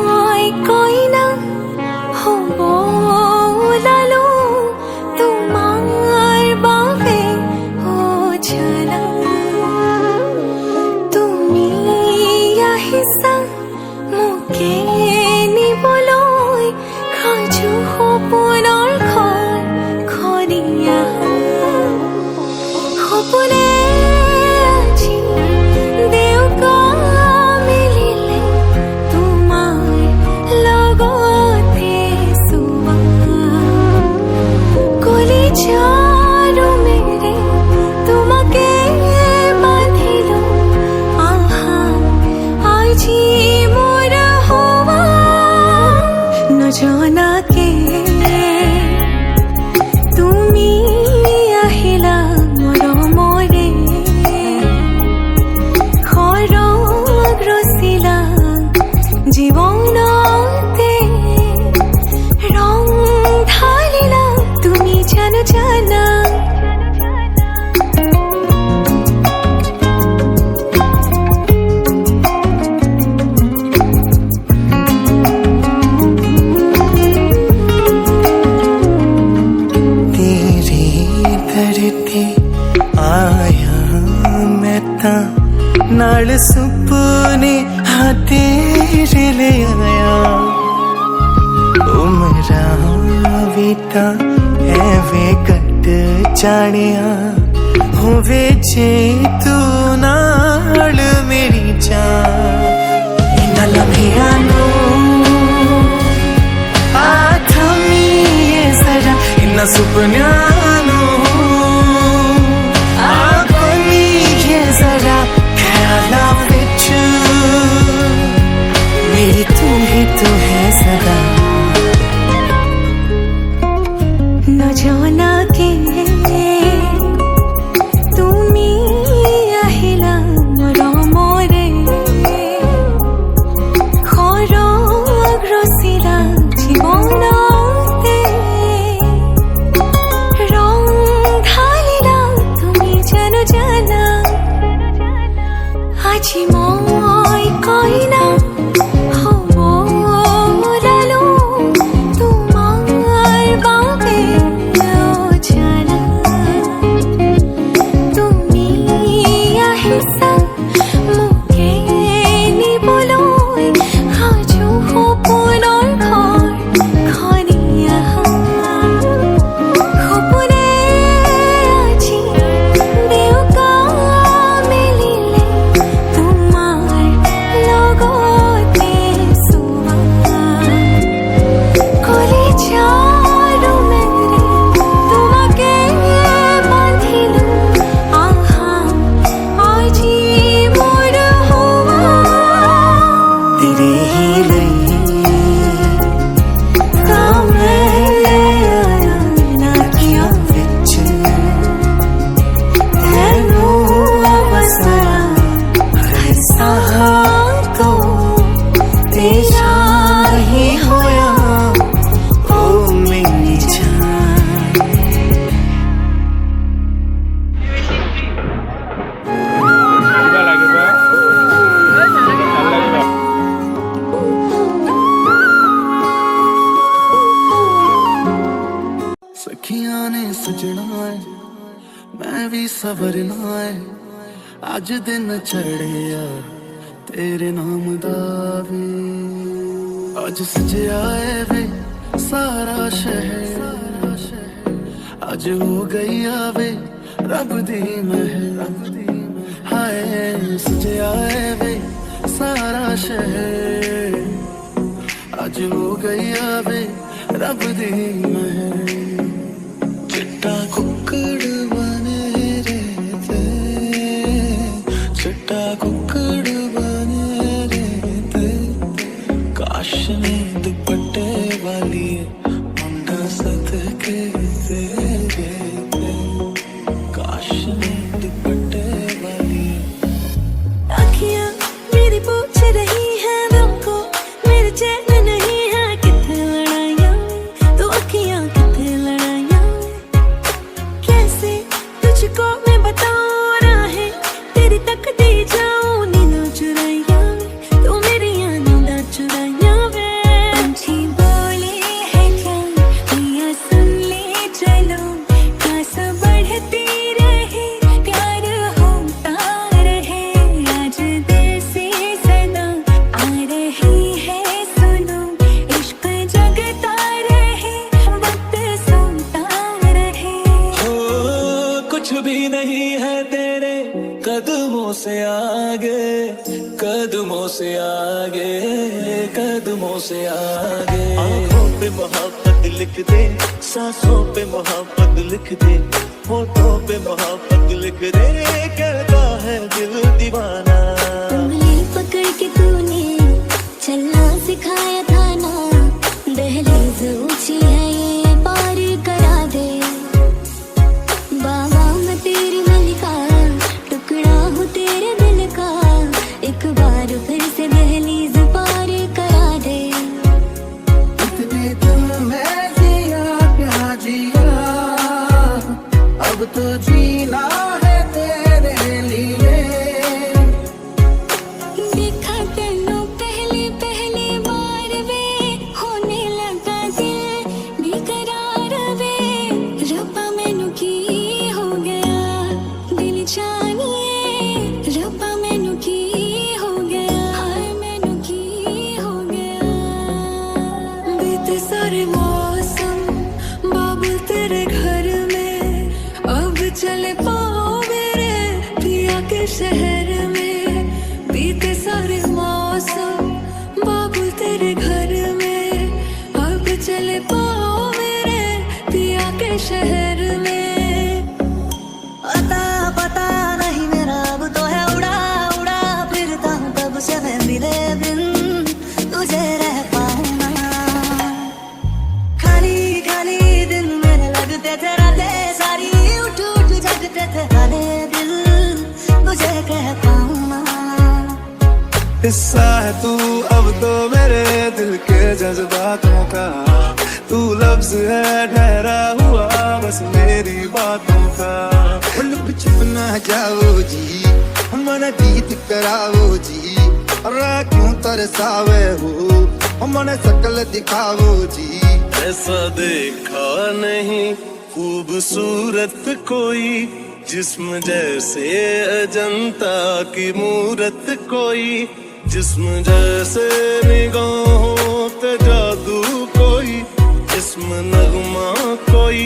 মই কইনা হব ওলালো তোমার বাবে ও জানা তুমি আহিছা মোকে নিবলৈ সাজু সপোনৰ ঘৰ খনিয়া সপোনে আজি দেউকা মিলিলে তোমাৰ লগতে চোৱা কলিজাৰো মেৰে তোমাকে বান্ধিলো আহা আজি মোৰ হোৱা নজনাকে তুমি আহিলা মৰমৰে খৰগ ৰচিলা জীৱনতে ৰং ঢালিলা তুমি জানো জানা तेरी धरती आया मैं तां नाल सुपने हाँ तेरे ले आया उमरां भी तां एवें कट जानिया होवे जे तू नाल मेरी जान इन्हां लम्हियां नूं आ थमीए जरा इन्हां सुपनियां नूं आ कोनीए जरा ख्यालां विच मेरी तू ही तू है सदा নজনাকে তুমি আহিলা মৰমৰে খৰগ ৰচিলা জীৱনতে ৰং ঢালিলা তুমি জানো জানা আজি মই কইনা হব ওলালো তোমার বাবে ও জানা তুমি আহিছা মোকে নিবলৈ সাজু সপোনৰ ঘৰ খনিয়া সপোনে আজি দেউকা মিলিলে তোমাৰ লগতে চোৱা কলিজাৰো মেৰে তোমাকে বান্ধিলো আহা আজি মোৰ হোৱা तेरे ही लिए ਤਾਂ ਮੈਂ ना किया विच ਤੈਨੂੰ ਵਸਾਇਆ हर साह तो तेरा ही होया ओ मेरी जान सखियां ने सजना है मैं भी सवरना है अज दिन चढ़िया तेरे नाम दा वे अज सजया है वे सारा शहर अज हो गई आवे रब दी महर हाय सजया है वे सारा शहर अज हो गई आवे रब दी महर चिट्टा कुक्कड़ बने रे ते चिट्टा कुक्कड़ बने रे ते काश ने दुपट्टे वाली मुंडा सदके तेरे ते काश ने दुपट्टे वाली अखियां मेरी पूछ रही है हमको मेरे चैन नहीं है किथे लड़ाइयां तो अखियां किथे लड़ाइयां कैसे तुझको मैं बताऊं राहें तेरी तक दी जाऊं नींद चुराइयां तू मेरी नींद चुराइयां कदमों से आगे। आंखों पे मोहब्बत लिख दे, सांसों पे मोहब्बत लिख दे, होठों पे मोहब्बत लिख दे, कहता है दिल दीवाना। उंगली पकड़ के तूने चलना सिखाया था ना, दहलीज ऊंची है ये पार करा दे। बाबा मैं तेरी मलिका, टुकड़ा हूँ तेरे दिल का, एक बार फिर से दहलीज पार करा दे। इतने दिल में जिया क्या जिया, अब तो जीना है तेरे लिए। देखा तेनों पहली पहली बार वे, होने लगा दिल बेकरार वे। रब्बा मैनू की हो गया दिल जानिए, रब्बा मैनू की हो गया, हाय मैनू की हो गया। बीते सारे मौसम बाबुल तेरे घर में, अब चले पाओ मेरे पिया के शहर में। बीते सारे मौसम बाबुल तेरे घर में, अब चले पाओ मेरे पिया के शहर में। अता पता नहीं मेरा अब तो है उड़ा उड़ा फिरता हूँ कब से मैं मिले बिन तुझे रह पाऊँ ना। खाली खाली दिन मेरे लगते थे रातें सारी, उठ उठ जगते थे खाली दिल तुझे कह पाऊँ ना। हिस्सा है तू अब तो मेरे दिल के जज्बातों का, तू लफ्ज है ठहरा हुआ बस मेरी बातों का। लुक छुप ना जाओ जी, हमारा गीत कराओ जी, अरे क्यों तरसावे हो, हमारे शकल दिखाओ जी। ऐसा देखा नहीं खूबसूरत कोई, जिस्म जैसे अजंता की मूरत कोई, जिस्म जैसे निगाहों पे जादू कोई, जिस्म नगमा कोई,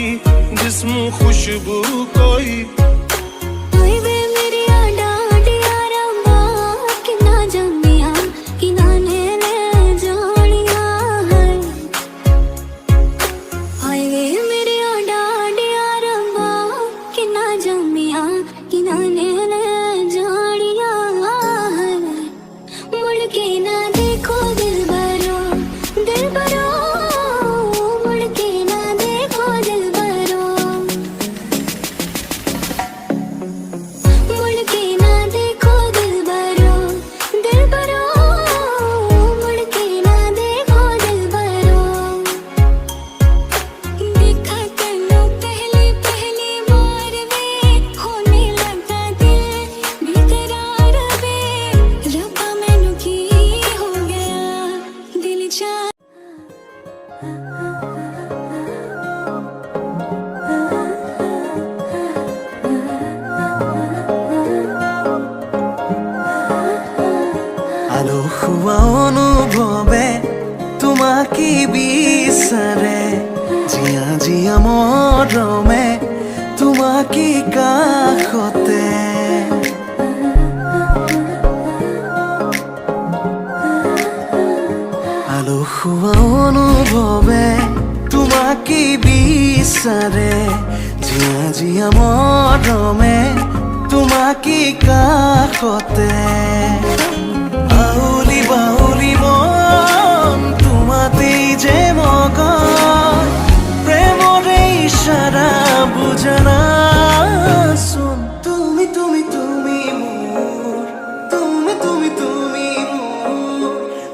जिस्म खुशबू कोई। ओए वे मेरी आडाडिया रंबा, कि ना जमिया कि ना नेले जानिया है। ओए वे मेरी आडाडिया रंबा, कि ना जमिया कि ना नेले जानिया है। मुड़ के ना देखो दिल भरो, दिल भरो, मुड़ के ना देखो दिल भरो, मुड़ के ना देखो दिल भरो, दिल भरो, मुड़ के ना देखो दिल भरो। देखा तेनों पहली पहली बार वे, होने लगा दिल बेकरार वे। रब्बा मैनू की हो गया दिल जा। আলো খোৱা অনুভৱে তোমাকে বিচাৰে, জিয়া জিয়া মৰমে তোমাকে কাষতে। আলো খোৱা অনুভৱে তোমাকে বিচাৰে, জিয়া জিয়া মৰমে তোমাকে কাষতে। আউলি বাউলি মন তোমাতেই যে মগন, প্রেমৰে ইশাৰা বুজনা চোন। তুমি তুমি তুমি মোৰ, তুমি তুমি তুমি মোৰ,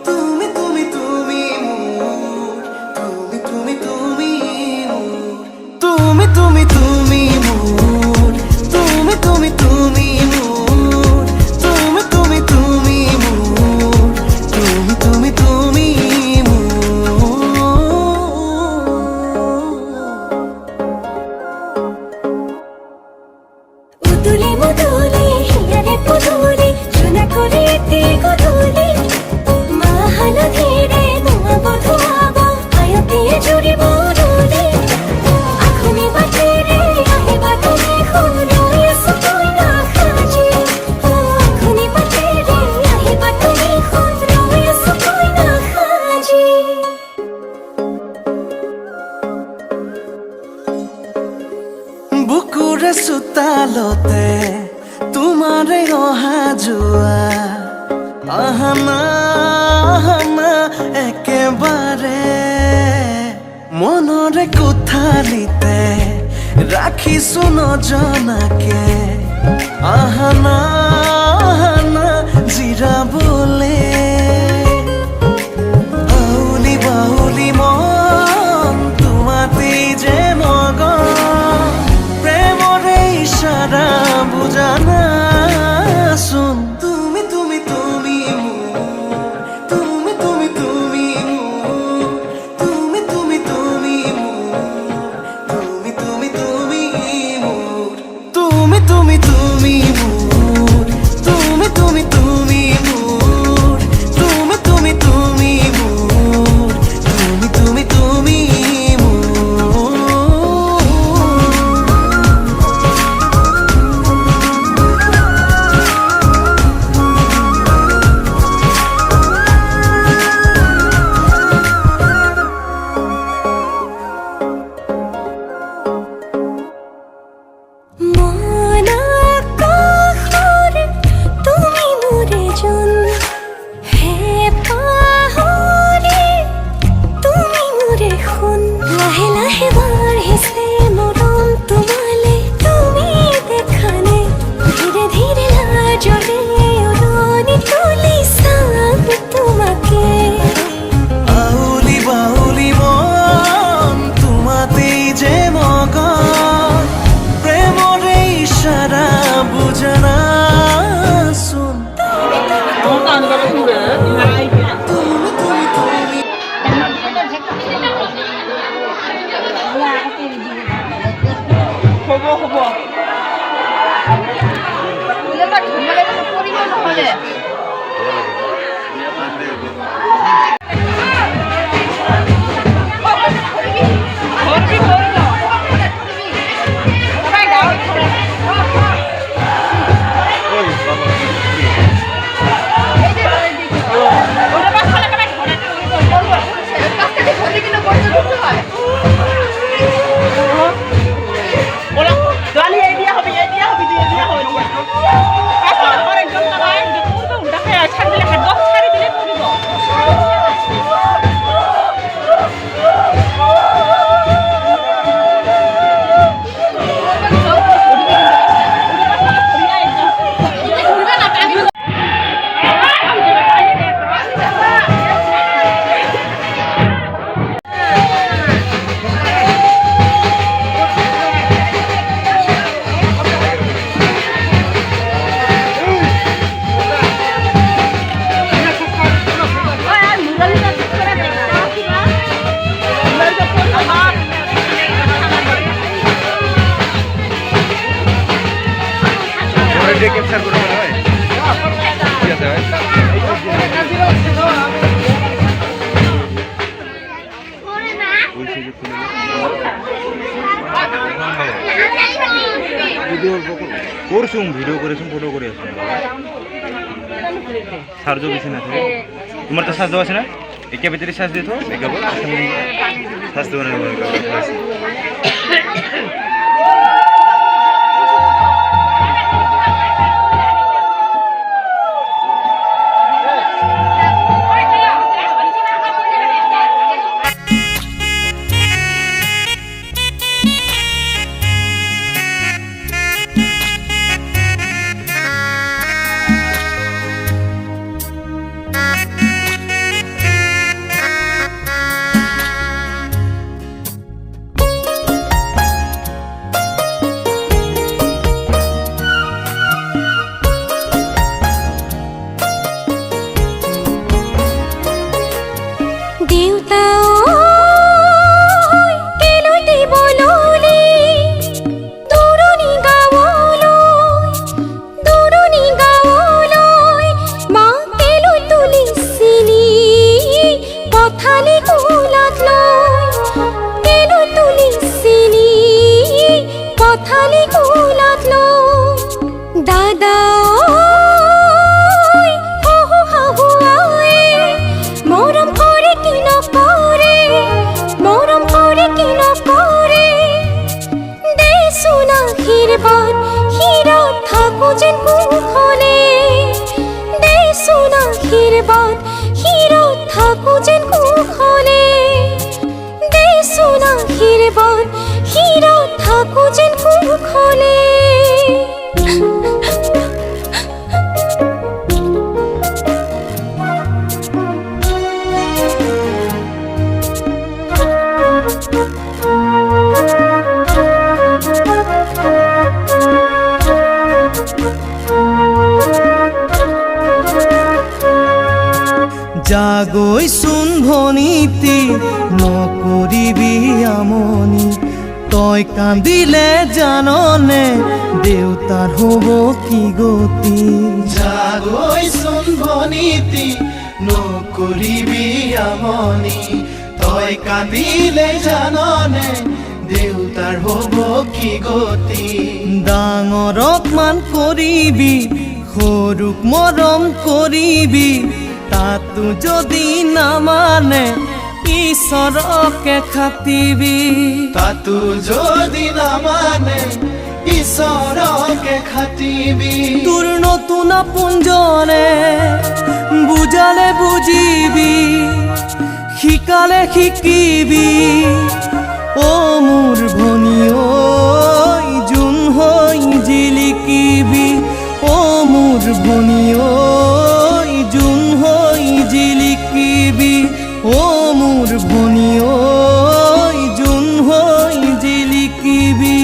তুমি তুমি তুমি মোৰ, তুমি তুমি তুমি মোৰ, তুমি তুমি তুমি মোৰ, তুমি তুমি তুমি মোৰ, তুমি তুমি তুমি মোৰ, চোতালতে তোমাৰে অহা যোৱা আহানা আহানা একেবাৰে মনৰে কোঠালিতে ৰাখিছো নজনাকে আহানা আহানা জিৰাবলে আউলি বাউলি মন তোমাতে যে মগন প্ৰেমৰে ইশাৰা বুজানা চোন তুমি তুমি তুমি মোৰ তুমি তুমি তুমি মোৰ তুমি তুমি তুমি মোৰ তুমি তুমি তুমি মোৰ তুমি তুমি তুমি মোৰ তুমি তুমি তুমি মোৰ তুমি তুমি তুমি মোৰ তুমি তুমি তুমি মোৰ মন আকাশৰ তুমি মোৰে জোন হে পাহৰি তুমি মোৰে সোণ লাহে লাহে বাঢ়িছে মৰম তোমালে তুমি দেখা নাই ধীৰে ধীৰে লাজৰে উৰণি তুলি চাম তোমাকে আউলি বাউলি মন তোমাতেই যে মগন প্ৰেমৰে ইশাৰা বুজানা চোন করছুম ভিডিও করেছুম ফটো করে আসুন সার্জ বেশি না থাকে তোমার তো সাজ দেওয়া আছে না একে ভিতরে সাজ দিত মেকআপ সাজ দেওয়া না আশীর্বাদ নীতি নকৰিবি আমনি তই কান্দিলে জাননে দেউতাৰ হ'ব কি গতি জাগৈচোন ভনীতি নকৰিবি আমনি তই কান্দিলে জাননে দেউতাৰ হ'ব কি গতি ডাঙৰক মান কৰিবি সৰুক মৰম কৰিবি তাতো যদি নামানে ঈশ্বৰকে খাটিবি তাতো যদি নামানে ঈশ্বৰকে খাটিবি তোৰ নতুন আপোনজনে বুজালে বুজিবি শিকালে শিকিবি অ মোৰ ভনী ঐ যোন হৈ জিলিকিবি অ মোৰ ভনী ঐ যোন হৈ জিলিকিবি অ মোৰ ভনী ঐ যোন হৈ জিলিকিবি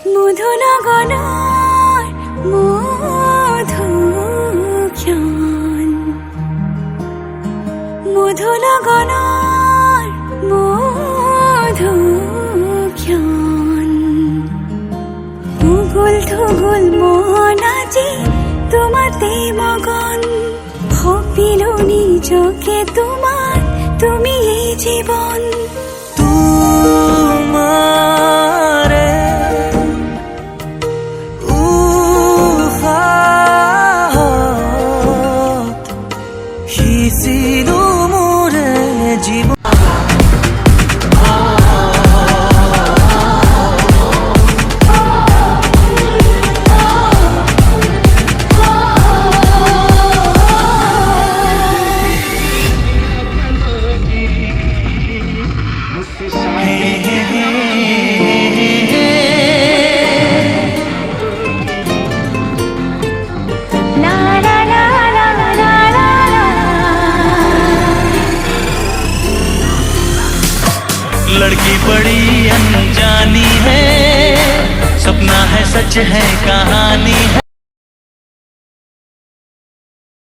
মধুনগৰৰ মধুক্ষণ মধুনগৰৰ মধুক্ষণ উগুল থুগুল মন আজি তোমাতে মগন ভাবিলো নিজকে তোমাৰ তুমি এই জীৱন তোমাৰে সিঁচিলো মোৰে জীৱ लड़की बड़ी अनजानी है सपना है सच है कहानी है